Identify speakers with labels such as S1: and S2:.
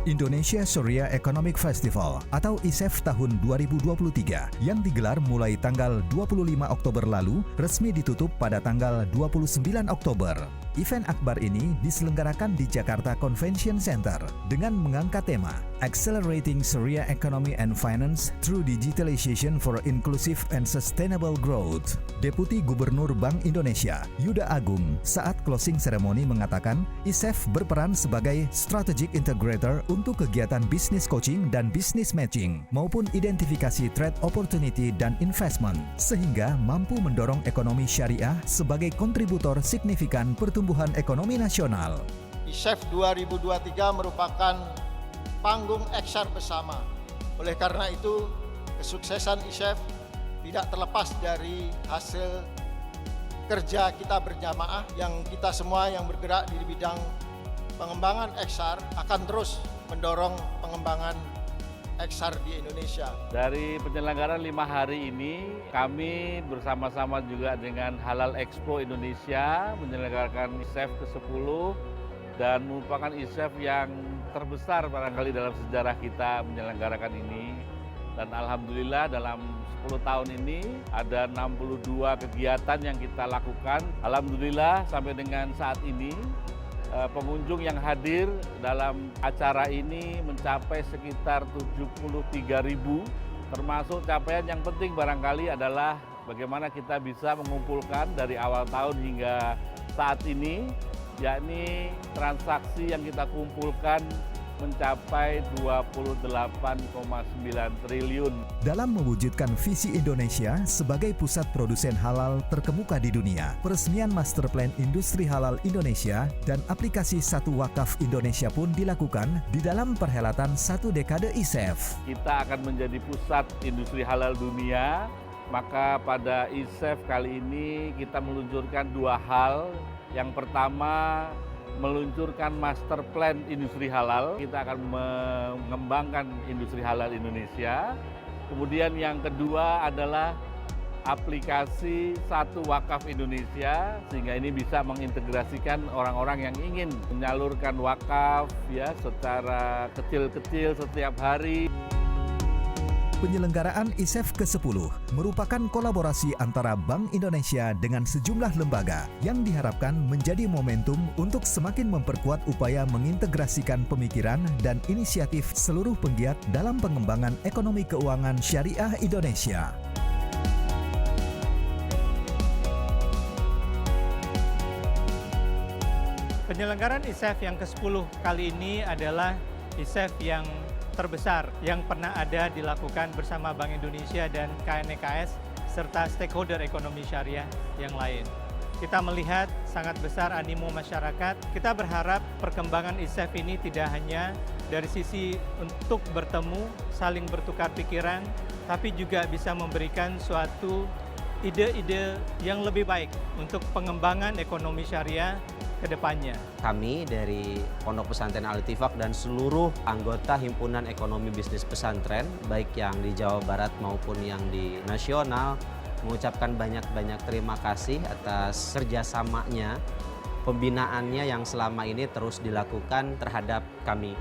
S1: Indonesia Sharia Economic Festival atau ISEF tahun 2023 yang digelar mulai tanggal 25 Oktober lalu resmi ditutup pada tanggal 29 Oktober. Event akbar ini diselenggarakan di Jakarta Convention Center dengan mengangkat tema Accelerating Sharia Economy and Finance Through Digitalization for Inclusive and Sustainable Growth. Deputi Gubernur Bank Indonesia, Yuda Agung, saat closing ceremony mengatakan ISEF berperan sebagai strategic integrator untuk kegiatan bisnis coaching dan bisnis matching maupun identifikasi trade opportunity dan investment sehingga mampu mendorong ekonomi syariah sebagai kontributor signifikan pertumbuhan ekonomi nasional.
S2: ISEF 2023 merupakan panggung eksar bersama. Oleh karena itu, kesuksesan ISEF tidak terlepas dari hasil kerja kita berjamaah yang kita semua yang bergerak di bidang pengembangan eksar akan terus mendorong pengembangan eksar di Indonesia.
S3: Dari penyelenggaraan 5 hari ini, kami bersama-sama juga dengan Halal Expo Indonesia menyelenggarakan ISEF ke-10 dan merupakan ISEF yang terbesar barangkali dalam sejarah kita menyelenggarakan ini. Dan alhamdulillah dalam 10 tahun ini ada 62 kegiatan yang kita lakukan. Alhamdulillah sampai dengan saat ini pengunjung yang hadir dalam acara ini mencapai sekitar 73.000, termasuk capaian yang penting barangkali adalah bagaimana kita bisa mengumpulkan dari awal tahun hingga saat ini, yakni transaksi yang kita kumpulkan mencapai 28,9 triliun.
S1: Dalam mewujudkan visi Indonesia sebagai pusat produsen halal terkemuka di dunia, peresmian Master Plan Industri Halal Indonesia dan aplikasi Satu Wakaf Indonesia pun dilakukan di dalam perhelatan 1 dekade ISEF.
S3: Kita akan menjadi pusat industri halal dunia, maka pada ISEF kali ini kita meluncurkan 2 hal. Yang pertama, meluncurkan Master Plan Industri Halal. Kita akan mengembangkan industri halal Indonesia. Kemudian yang kedua adalah aplikasi Satu Wakaf Indonesia, sehingga ini bisa mengintegrasikan orang-orang yang ingin menyalurkan wakaf ya secara kecil-kecil setiap hari.
S1: Penyelenggaraan ISEF ke-10 merupakan kolaborasi antara Bank Indonesia dengan sejumlah lembaga yang diharapkan menjadi momentum untuk semakin memperkuat upaya mengintegrasikan pemikiran dan inisiatif seluruh penggiat dalam pengembangan ekonomi keuangan syariah Indonesia.
S4: Penyelenggaraan ISEF yang ke-10 kali ini adalah ISEF yang terbesar yang pernah ada dilakukan bersama Bank Indonesia dan KNEKS serta stakeholder ekonomi syariah yang lain. Kita melihat sangat besar animo masyarakat. Kita berharap perkembangan ISEF ini tidak hanya dari sisi untuk bertemu, saling bertukar pikiran, tapi juga bisa memberikan suatu ide-ide yang lebih baik untuk pengembangan ekonomi syariah ke depannya.
S5: Kami dari Pondok Pesantren Al-Ittifaq dan seluruh anggota Himpunan Ekonomi Bisnis Pesantren, baik yang di Jawa Barat maupun yang di nasional, mengucapkan banyak-banyak terima kasih atas kerjasamanya, pembinaannya yang selama ini terus dilakukan terhadap kami.